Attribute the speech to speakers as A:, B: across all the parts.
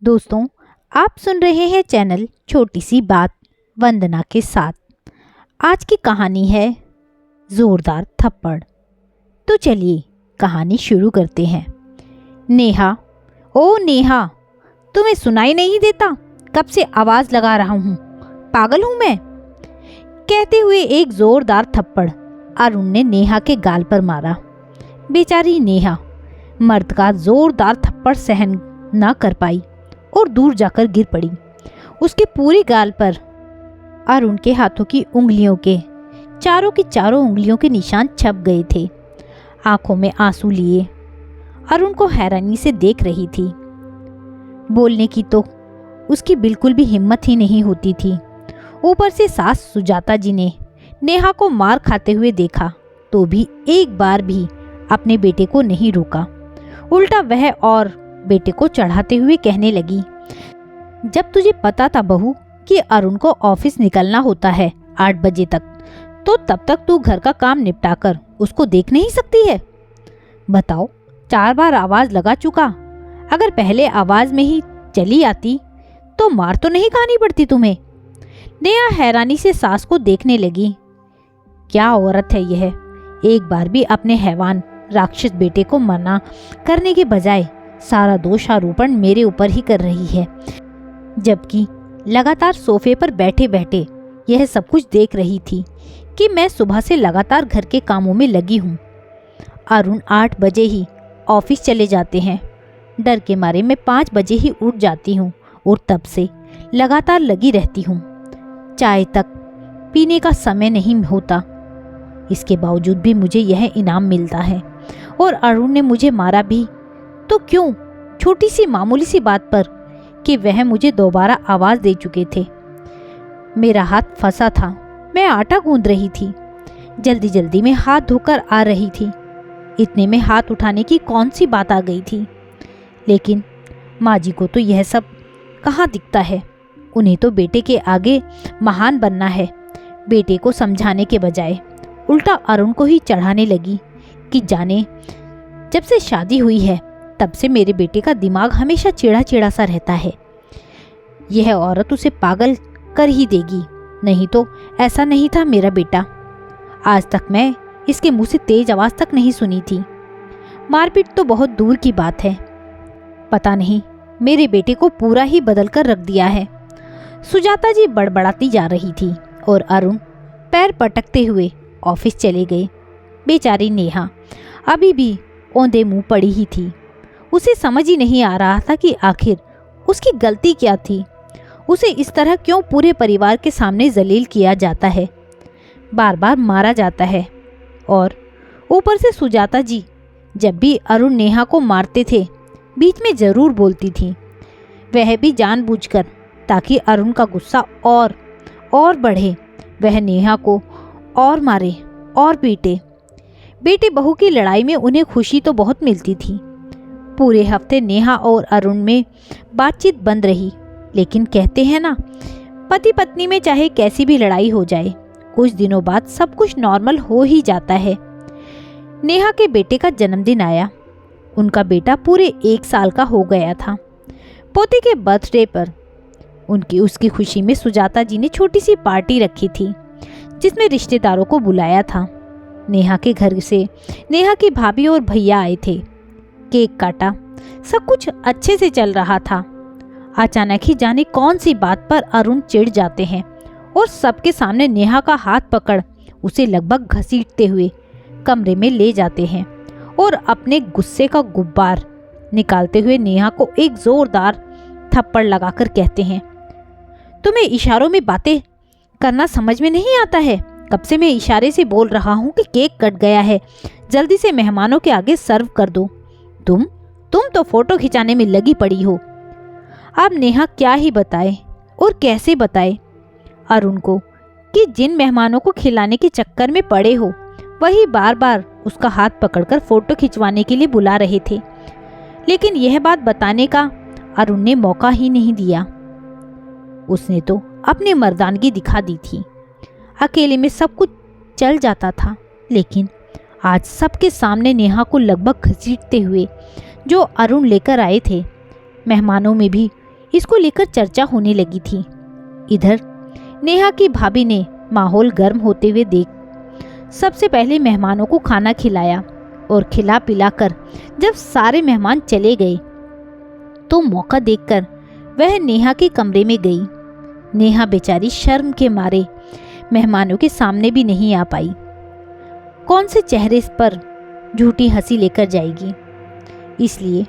A: दोस्तों, आप सुन रहे हैं चैनल छोटी सी बात वंदना के साथ। आज की कहानी है जोरदार थप्पड़। तो चलिए कहानी शुरू करते हैं। नेहा, ओ नेहा, तुम्हें सुनाई नहीं देता? कब से आवाज लगा रहा हूँ, पागल हूँ मैं? कहते हुए एक जोरदार थप्पड़ अरुण ने नेहा के गाल पर मारा। बेचारी नेहा मर्द का जोरदार थप्पड़ सहन न कर पाई और दूर जाकर गिर पड़ी। उसके पूरे गाल पर अरुण के हाथों की उंगलियों के चारों की चारों उंगलियों के निशान छप गए थे। आंखों में आंसू लिए अरुण को हैरानी से देख रही थी। बोलने की तो उसकी बिल्कुल भी हिम्मत ही नहीं होती थी। ऊपर से सास सुजाता जी ने नेहा को मार खाते हुए देखा तो भी एक बार भी अपने बेटे को नहीं रोका। उल्टा वह और बेटे को चढ़ाते हुए कहने लगी, जब तुझे पता था बहू कि अरुण को ऑफिस निकलना होता है 8 बजे तक, तो तब तक तू घर का काम निपटाकर उसको देख नहीं सकती है? बताओ, 4 बार आवाज लगा चुका। अगर पहले आवाज में ही चली आती तो मार तो नहीं खानी पड़ती तुम्हें। नेहा हैरानी से सास को देखने लगी। क्या औरत है यह, एक बार भी अपने हैवान राक्षस बेटे को मना करने के बजाय सारा दोषारोपण मेरे ऊपर ही कर रही है, जबकि लगातार सोफे पर बैठे बैठे यह सब कुछ देख रही थी कि मैं सुबह से लगातार घर के कामों में लगी हूँ। अरुण 8 बजे ही ऑफिस चले जाते हैं। डर के मारे मैं 5 बजे ही उठ जाती हूँ और तब से लगातार लगी रहती हूँ। चाय तक पीने का समय नहीं होता। इसके बावजूद भी मुझे यह इनाम मिलता है। और अरुण ने मुझे मारा भी तो क्यों? छोटी सी मामूली सी बात पर कि वह मुझे दोबारा आवाज दे चुके थे। मेरा हाथ फंसा था, मैं आटा गूंद रही थी। जल्दी जल्दी में हाथ धोकर आ रही थी। इतने में हाथ उठाने की कौन सी बात आ गई थी। लेकिन माँ जी को तो यह सब कहाँ दिखता है। उन्हें तो बेटे के आगे महान बनना है। बेटे को समझाने के बजाय उल्टा अरुण को ही चढ़ाने लगी कि जाने जब से शादी हुई है तब से मेरे बेटे का दिमाग हमेशा चिड़ा चिड़ा सा रहता है। यह औरत उसे पागल कर ही देगी, नहीं तो ऐसा नहीं था मेरा बेटा। आज तक मैं इसके मुंह से तेज आवाज तक नहीं सुनी थी। मारपीट तो बहुत दूर की बात है। पता नहीं मेरे बेटे को पूरा ही बदल कर रख दिया है। सुजाता जी बड़बड़ाती जा रही थी और अरुण पैर पटकते हुए ऑफिस चले गए। बेचारी नेहा अभी भी औंधे मुंह पड़ी ही थी। उसे समझ ही नहीं आ रहा था कि आखिर उसकी गलती क्या थी। उसे इस तरह क्यों पूरे परिवार के सामने जलील किया जाता है, बार बार मारा जाता है। और ऊपर से सुजाता जी जब भी अरुण नेहा को मारते थे बीच में जरूर बोलती थी, वह भी जानबूझकर, ताकि अरुण का गुस्सा और बढ़े। वह नेहा को और मारे और पीटे। बेटे बहू की लड़ाई में उन्हें खुशी तो बहुत मिलती थी। पूरे हफ्ते नेहा और अरुण में बातचीत बंद रही। लेकिन कहते हैं ना, पति पत्नी में चाहे कैसी भी लड़ाई हो जाए, कुछ दिनों बाद सब कुछ नॉर्मल हो ही जाता है। नेहा के बेटे का जन्मदिन आया। उनका बेटा पूरे 1 साल का हो गया था। पोते के बर्थडे पर उसकी खुशी में सुजाता जी ने छोटी सी पार्टी रखी थी, जिसमें रिश्तेदारों को बुलाया था। नेहा के घर से नेहा की भाभी और भैया आए थे। केक काटा, सब कुछ अच्छे से चल रहा था। अचानक ही जाने कौन सी बात पर अरुण चिढ़ जाते हैं और सबके सामने नेहा का हाथ पकड़ उसे लगभग घसीटते हुए कमरे में ले जाते हैं और अपने गुस्से का गुब्बार निकालते हुए नेहा को एक जोरदार थप्पड़ लगाकर कहते हैं, तुम्हें इशारों में बातें करना समझ में नहीं आता है? कब से मैं इशारे से बोल रहा हूँ कि केक कट गया है, जल्दी से मेहमानों के आगे सर्व कर दो। तुम तो फोटो खिंचाने में लगी पड़ी हो। अब नेहा क्या ही बताए और कैसे बताए अरुण को कि जिन मेहमानों को खिलाने के चक्कर में पड़े हो वही बार बार उसका हाथ पकड़कर फोटो खिंचवाने के लिए बुला रहे थे। लेकिन यह बात बताने का अरुण ने मौका ही नहीं दिया। उसने तो अपनी मर्दानगी दिखा दी थी। अकेले में सब कुछ चल जाता था, लेकिन आज सबके सामने नेहा को लगभग घसीटते हुए जो अरुण लेकर आए थे, मेहमानों में भी इसको लेकर चर्चा होने लगी थी। इधर नेहा की भाभी ने माहौल गर्म होते हुए देख सबसे पहले मेहमानों को खाना खिलाया और खिला पिलाकर जब सारे मेहमान चले गए तो मौका देखकर वह नेहा के कमरे में गई। नेहा बेचारी शर्म के मारे मेहमानों के सामने भी नहीं आ पाई। कौन से चेहरे पर झूठी हंसी लेकर जाएगी, इसलिए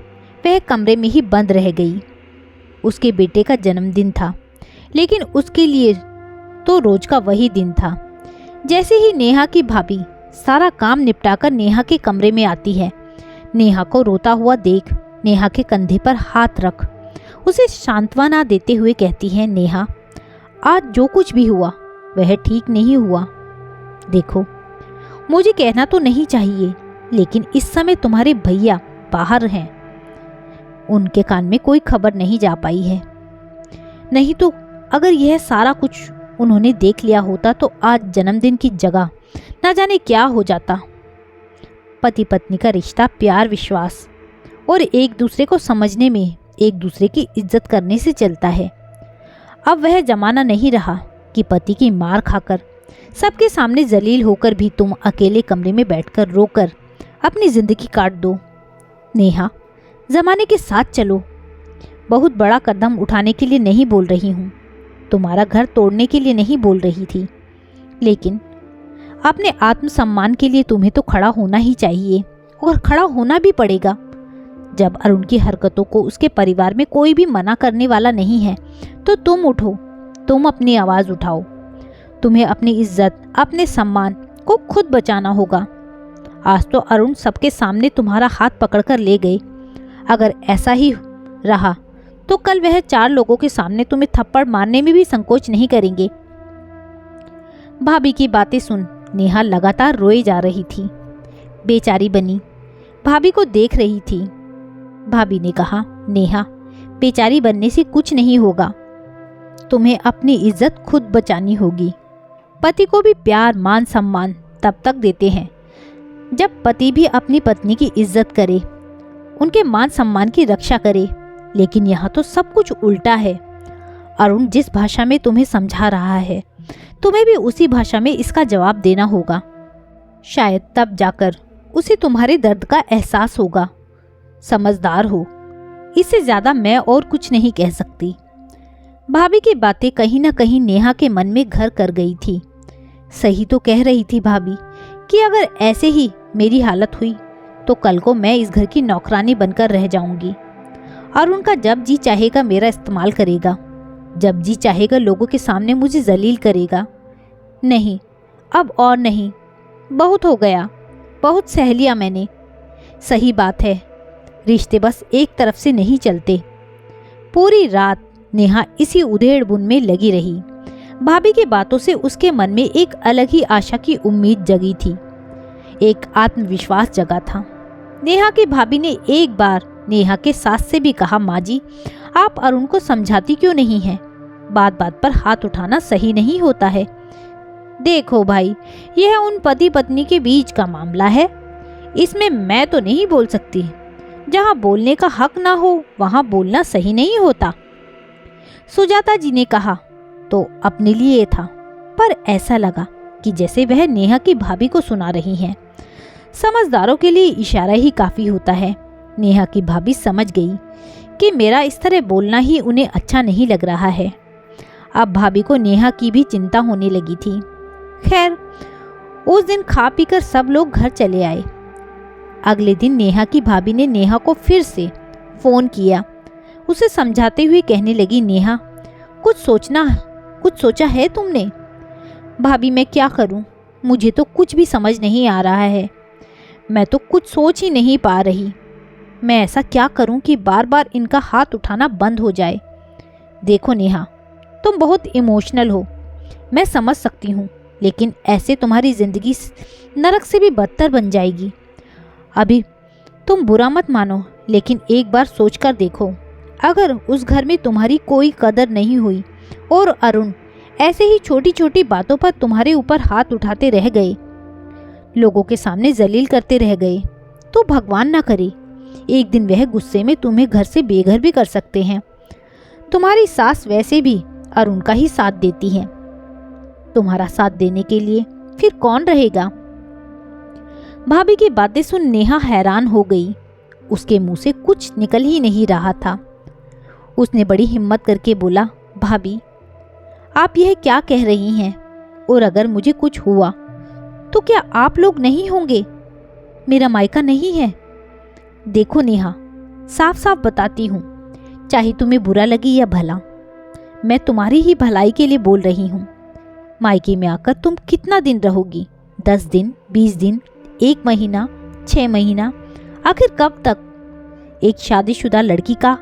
A: वह कमरे में ही बंद रह गई। उसके बेटे का जन्मदिन था, लेकिन उसके लिए तो रोज का वही दिन था। जैसे ही नेहा की भाभी सारा काम निपटाकर नेहा के कमरे में आती है, नेहा को रोता हुआ देख नेहा के कंधे पर हाथ रख उसे सांत्वना देते हुए कहती है, नेहा, आज जो कुछ भी हुआ वह ठीक नहीं हुआ। देखो, मुझे कहना तो नहीं चाहिए, लेकिन इस समय तुम्हारे भैया बाहर हैं। उनके कान में कोई खबर नहीं जा पाई है। नहीं तो अगर यह सारा कुछ उन्होंने देख लिया होता तो आज जन्मदिन की जगह ना जाने क्या हो जाता। पति पत्नी का रिश्ता प्यार, विश्वास और एक दूसरे को समझने में, एक दूसरे की इज्जत करने से चलता है। अब वह जमाना नहीं रहा कि पति की मार खाकर सबके सामने जलील होकर भी तुम अकेले कमरे में बैठकर रोकर अपनी जिंदगी काट दो। नेहा, जमाने के साथ चलो। बहुत बड़ा कदम उठाने के लिए नहीं बोल रही हूँ, तुम्हारा घर तोड़ने के लिए नहीं बोल रही थी, लेकिन अपने आत्मसम्मान के लिए तुम्हें तो खड़ा होना ही चाहिए और खड़ा होना भी पड़ेगा। जब अरुण की हरकतों को उसके परिवार में कोई भी मना करने वाला नहीं है तो तुम उठो, तुम अपनी आवाज़ उठाओ। तुम्हें अपनी इज्जत, अपने सम्मान को खुद बचाना होगा। आज तो अरुण सबके सामने तुम्हारा हाथ पकड़कर ले गए। अगर ऐसा ही रहा तो कल वह 4 लोगों के सामने तुम्हें थप्पड़ मारने में भी संकोच नहीं करेंगे। भाभी की बातें सुन नेहा लगातार रोए जा रही थी। बेचारी बनी भाभी को देख रही थी। भाभी ने कहा, नेहा, बेचारी बनने से कुछ नहीं होगा, तुम्हें अपनी इज्जत खुद बचानी होगी। पति को भी प्यार, मान, सम्मान तब तक देते हैं जब पति भी अपनी पत्नी की इज्जत करे, उनके मान सम्मान की रक्षा करे। लेकिन यहाँ तो सब कुछ उल्टा है। अरुण जिस भाषा में तुम्हें समझा रहा है, तुम्हें भी उसी भाषा में इसका जवाब देना होगा। शायद तब जाकर उसे तुम्हारे दर्द का एहसास होगा। समझदार हो, इससे ज्यादा मैं और कुछ नहीं कह सकती। भाभी की बातें कहीं ना कहीं नेहा के मन में घर कर गई थी। सही तो कह रही थी भाभी कि अगर ऐसे ही मेरी हालत हुई तो कल को मैं इस घर की नौकरानी बनकर रह जाऊंगी और उनका जब जी चाहेगा मेरा इस्तेमाल करेगा, जब जी चाहेगा लोगों के सामने मुझे जलील करेगा। नहीं, अब और नहीं, बहुत हो गया, बहुत सह लिया मैंने। सही बात है, रिश्ते बस एक तरफ से नहीं चलते। पूरी रात नेहा इसी उधेड़ बुन में लगी रही। भाभी की बातों से उसके मन में एक अलग ही आशा की उम्मीद जगी थी, एक आत्मविश्वास जगा था। नेहा की भाभी ने एक बार नेहा के सास से भी कहा, माँ जी, आप अरुण को समझाती क्यों नहीं हैं? बात बात पर हाथ उठाना सही नहीं होता है। देखो भाई, यह उन पति पत्नी के बीच का मामला है, इसमें मैं तो नहीं बोल सकती। जहाँ बोलने का हक ना हो वहाँ बोलना सही नहीं होता। सुजाता जी ने कहा तो अपने लिए था, पर ऐसा लगा कि जैसे वह नेहा की भाभी को सुना रही हैं। समझदारों के लिए इशारा ही काफी होता है। नेहा की भाभी समझ गई कि मेरा इस तरह बोलना ही उन्हें अच्छा नहीं लग रहा है। अब भाभी को नेहा की भी चिंता होने लगी थी। खैर, उस दिन खा पीकर सब लोग घर चले आए। अगले दिन नेहा की भाभी ने नेहा को फिर से फोन किया। उसे समझाते हुए कहने लगी, नेहा, कुछ सोचा है तुमने? भाभी, मैं क्या करूं? मुझे तो कुछ भी समझ नहीं आ रहा है। मैं तो कुछ सोच ही नहीं पा रही। मैं ऐसा क्या करूं कि बार बार इनका हाथ उठाना बंद हो जाए? देखो नेहा, तुम बहुत इमोशनल हो, मैं समझ सकती हूँ, लेकिन ऐसे तुम्हारी जिंदगी नरक से भी बदतर बन जाएगी। अभी तुम बुरा मत मानो, लेकिन एक बार सोच कर देखो, अगर उस घर में तुम्हारी कोई कदर नहीं हुई और अरुण ऐसे ही छोटी छोटी बातों पर तुम्हारे ऊपर हाथ उठाते रह गए, लोगों के सामने जलील करते रह गए, तो भगवान ना करे एक दिन वह गुस्से में तुम्हें घर से बेघर भी कर सकते हैं। तुम्हारी सास वैसे भी अरुण का ही साथ देती है, तुम्हारा साथ देने के लिए फिर कौन रहेगा? भाभी की बातें सुन नेहा हैरान हो गई। उसके मुंह से कुछ निकल ही नहीं रहा था। उसने बड़ी हिम्मत करके बोला, भाभी आप यह क्या कह रही हैं? और अगर मुझे कुछ हुआ तो क्या आप लोग नहीं होंगे? मेरा मायका नहीं है। देखो नेहा, साफ साफ बताती हूँ, चाहे तुम्हें बुरा लगे या भला, मैं तुम्हारी ही भलाई के लिए बोल रही हूँ। मायके में आकर तुम कितना दिन रहोगी? 10 दिन, 20 दिन, 1 महीना, 6 महीना, आखिर कब तक? एक शादीशुदा लड़की का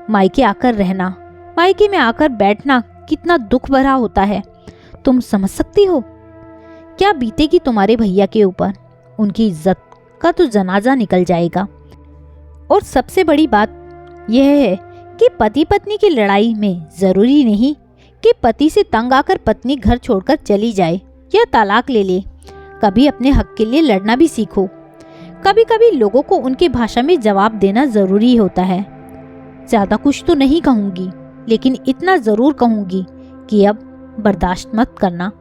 A: मायके आकर रहना, मायके में आकर बैठना कितना दुख भरा होता है, तुम समझ सकती हो? क्या बीतेगी तुम्हारे भैया के ऊपर? उनकी इज्जत का तो जनाजा निकल जाएगा। और सबसे बड़ी बात यह है कि पति पत्नी की लड़ाई में जरूरी नहीं कि पति से तंग आकर पत्नी घर छोड़कर चली जाए या तलाक ले ले। कभी अपने हक के लिए लड़ना भी सीखो। कभी कभी लोगों को उनके भाषा में जवाब देना जरूरी होता है। ज्यादा कुछ तो नहीं कहूँगी, लेकिन इतना जरूर कहूँगी कि अब बर्दाश्त मत करना।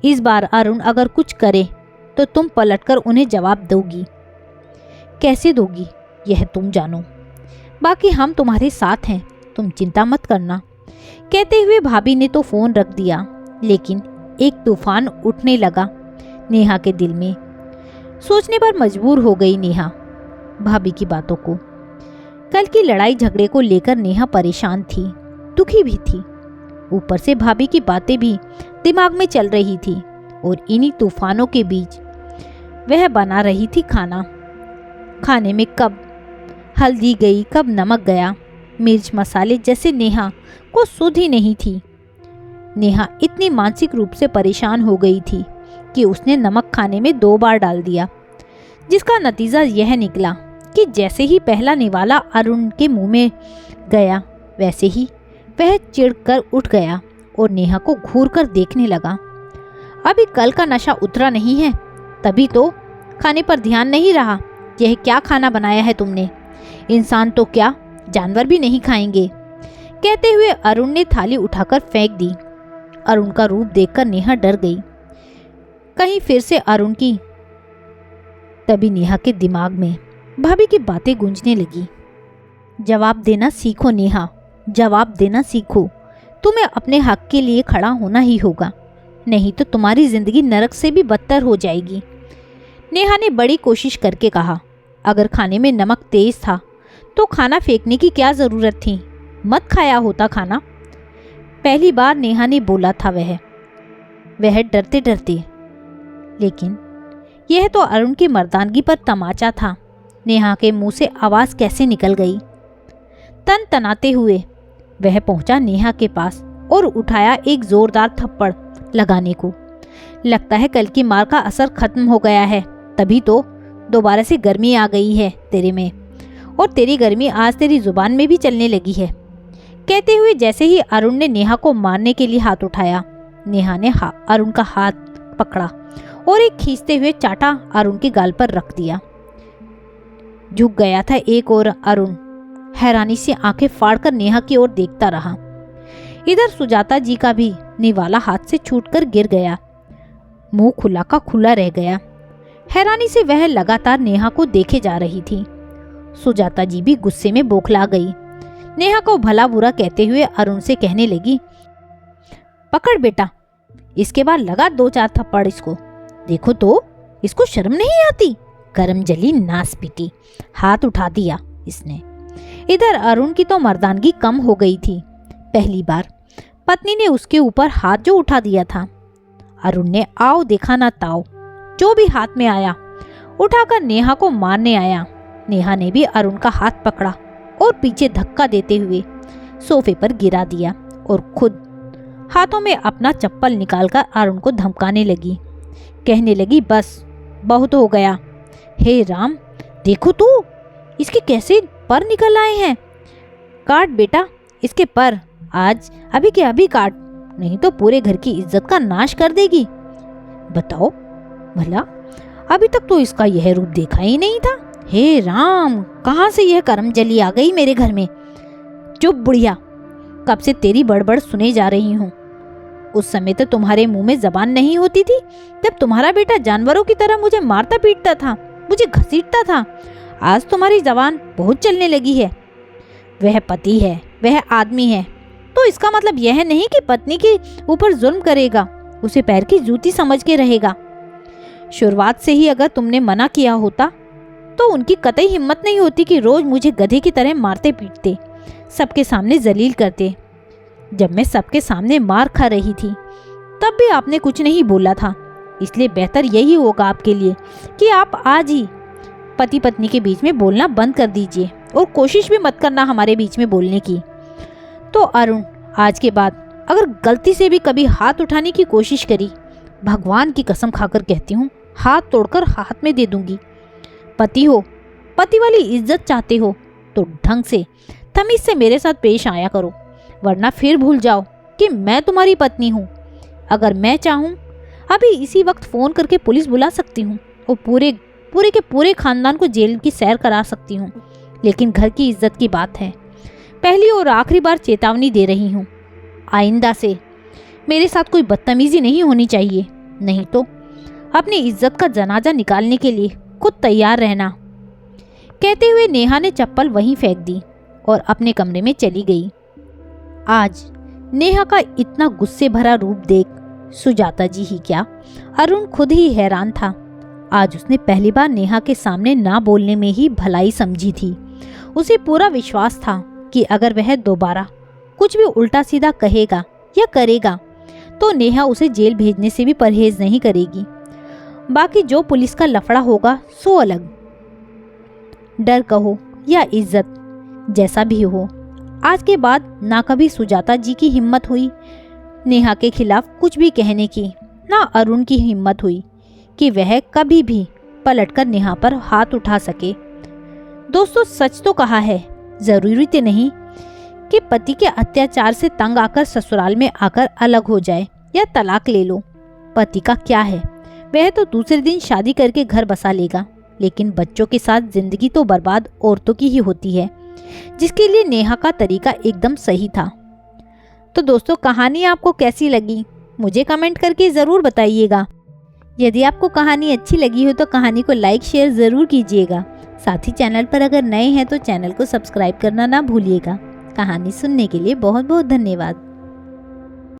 A: इस बार अरुण अगर कुछ करे तो तुम पलटकर उन्हें जवाब दोगी। कैसे दोगी यह तुम जानो, बाकी हम तुम्हारे साथ हैं, तुम चिंता मत करना। कहते हुए भाभी ने तो फोन रख दिया। लेकिन एक तूफान उठने लगा नेहा के दिल में। सोचने पर मजबूर हो गई नेहा भाभी की बातों को। कल की लड़ाई झगड़े को लेकर नेहा परेशान थी, दुखी भी थी। ऊपर से भाभी की बातें भी दिमाग में चल रही थी और इन्हीं तूफानों के बीच वह बना रही थी खाना। खाने में कब हल्दी गई, कब नमक गया, मिर्च मसाले जैसे नेहा को सुध ही नहीं थी। नेहा इतनी मानसिक रूप से परेशान हो गई थी कि उसने नमक खाने में 2 बार डाल दिया, जिसका नतीजा यह निकला कि जैसे ही पहला निवाला अरुण के मुंह में गया, वैसे ही वह चिढ़कर उठ गया और नेहा को घूर कर देखने लगा। अभी कल का नशा उतरा नहीं है, तभी तो खाने पर ध्यान नहीं रहा। यह क्या खाना बनाया है तुमने? इंसान तो क्या, जानवर भी नहीं खाएंगे। कहते हुए अरुण ने थाली उठाकर फेंक दी। अरुण का रूप देखकर नेहा डर गई, कहीं फिर से अरुण की। तभी नेहा के दिमाग में भाभी की बातें गूंजने लगी। जवाब देना सीखो नेहा, जवाब देना सीखो। तुम्हें अपने हक के लिए खड़ा होना ही होगा, नहीं तो तुम्हारी जिंदगी नरक से भी बदतर हो जाएगी। नेहा ने बड़ी कोशिश करके कहा, अगर खाने में नमक तेज था तो खाना फेंकने की क्या जरूरत थी? मत खाया होता खाना। पहली बार नेहा ने बोला था वह डरते डरते। लेकिन यह तो अरुण की मर्दानगी पर तमाचा था। नेहा के मुंह से आवाज कैसे निकल गई। तन तनाते हुए वह पहुंचा नेहा के पास और उठाया एक जोरदार थप्पड़ लगाने को। लगता है कल की मार का असर खत्म हो गया है, तभी तो दोबारा से गर्मी आ गई है तेरे में, और तेरी गर्मी आज तेरी जुबान में भी चलने लगी है। कहते हुए जैसे ही अरुण ने नेहा को मारने के लिए हाथ उठाया, नेहा ने अरुण का हाथ पकड़ा और एक खींचते हुए चाटा अरुण के गाल पर रख दिया। झुक गया था एक और अरुण हैरानी से आंखें फाड़कर नेहा की ओर देखता रहा। इधर सुजाता जी का भी निवाला हाथ से छूटकर गिर गया, मुंह खुला का खुला रह गया। हैरानी से वह लगातार नेहा को देखे जा रही थी। सुजाता जी भी गुस्से में बौखला गई। नेहा को भला बुरा कहते हुए अरुण से कहने लगी, पकड़ बेटा, इसके बाद लगा 2-4 थप्पड़ इसको। देखो तो इसको शर्म नहीं आती। गरम जली नास पीटी, हाथ उठा दिया इसने। इधर अरुण की तो मर्दानगी कम हो गई थी। पहली बार पत्नी ने उसके ऊपर हाथ जो उठा दिया था। अरुण ने आओ देखा ना ताओ, जो भी हाथ में आया उठाकर नेहा को मारने आया। नेहा ने भी अरुण का हाथ पकड़ा और पीछे धक्का देते हुए सोफे पर गिरा दिया और खुद हाथों में अपना चप्पल निकालकर अरुण को धमकाने लगी। कहने लगी, बस बहुत हो गया। हे राम, देखो तू इसके कैसे पर निकल आए हैं। काट बेटा इसके पर, आज अभी के अभी काट, नहीं तो पूरे घर की इज्जत का नाश कर देगी। बताओ भला, अभी तक तो इसका यह रूप देखा ही नहीं था। हे राम, कहाँ से यह कर्म जली आ गई मेरे घर में। चुप बुढ़िया, कब से तेरी बड़बड़ सुने जा रही हूँ। उस समय तो तुम्हारे मुंह में जबान नहीं होती थी, तब तुम्हारा बेटा जानवरों की तरह मुझे मारता पीटता था, मुझे घसीटता था। आज तुम्हारी जबान बहुत चलने लगी है। वह पति है, वह आदमी है, तो इसका मतलब यह नहीं कि पत्नी के ऊपर जुल्म करेगा, उसे पैर की जूती समझ के रहेगा। शुरुआत से ही अगर तुमने मना किया होता तो उनकी कतई हिम्मत नहीं होती कि रोज मुझे गधे की तरह मारते पीटते, सबके सामने जलील करते। जब मैं सबके सामने मार खा रही थी तब भी आपने कुछ नहीं बोला था। इसलिए बेहतर यही होगा आपके लिए कि आप आज ही पति पत्नी के बीच में बोलना बंद कर दीजिए और कोशिश भी मत करना हमारे बीच में बोलने की। तो अरुण, आज के बाद अगर गलती से भी कभी हाथ उठाने की कोशिश करी, भगवान की कसम खाकर कहती हूँ, हाथ तोड़कर हाथ में दे दूंगी। पति हो, पति वाली इज्जत चाहते हो तो ढंग से तमीज से मेरे साथ पेश आया करो, वरना फिर भूल जाओ कि मैं तुम्हारी पत्नी हूँ। अगर मैं चाहूँ अभी इसी वक्त फ़ोन करके पुलिस बुला सकती हूँ और पूरे के पूरे खानदान को जेल की सैर करा सकती हूँ, लेकिन घर की इज्जत की बात है। पहली और आखिरी बार चेतावनी दे रही हूँ, आइंदा से मेरे साथ कोई बदतमीजी नहीं होनी चाहिए, नहीं तो अपनी इज्जत का जनाजा निकालने के लिए खुद तैयार रहना। कहते हुए नेहा ने चप्पल वहीं फेंक दी और अपने कमरे में चली गई। आज नेहा का इतना गुस्से भरा रूप देख सुजाता जी ही क्या, अरुण खुद ही हैरान था। आज उसने पहली बार नेहा के सामने ना बोलने में ही भलाई समझी थी। उसे पूरा विश्वास था कि अगर वह दोबारा कुछ भी उल्टा सीधा कहेगा या करेगा तो नेहा उसे जेल भेजने से भी परहेज नहीं करेगी। बाकी जो पुलिस का लफड़ा होगा सो अलग। डर कहो या इज्जत, जैसा भी हो, आज के बाद ना कभी सुजाता जी की हिम्मत हुई नेहा के खिलाफ कुछ भी कहने की, ना अरुण की हिम्मत हुई कि वह कभी भी पलटकर नेहा पर हाथ उठा सके। दोस्तों, सच तो कहा है, जरूरी तो नहीं कि पति के अत्याचार से तंग आकर ससुराल में आकर अलग हो जाए या तलाक ले लो। पति का क्या है, वह तो दूसरे दिन शादी करके घर बसा लेगा, लेकिन बच्चों के साथ जिंदगी तो बर्बाद औरतों की ही होती है, जिसके लिए नेहा का तरीका एकदम सही था। तो दोस्तों, कहानी आपको कैसी लगी मुझे कमेंट करके ज़रूर बताइएगा। यदि आपको कहानी अच्छी लगी हो तो कहानी को लाइक शेयर ज़रूर कीजिएगा। साथ ही चैनल पर अगर नए हैं तो चैनल को सब्सक्राइब करना ना भूलिएगा। कहानी सुनने के लिए बहुत बहुत धन्यवाद।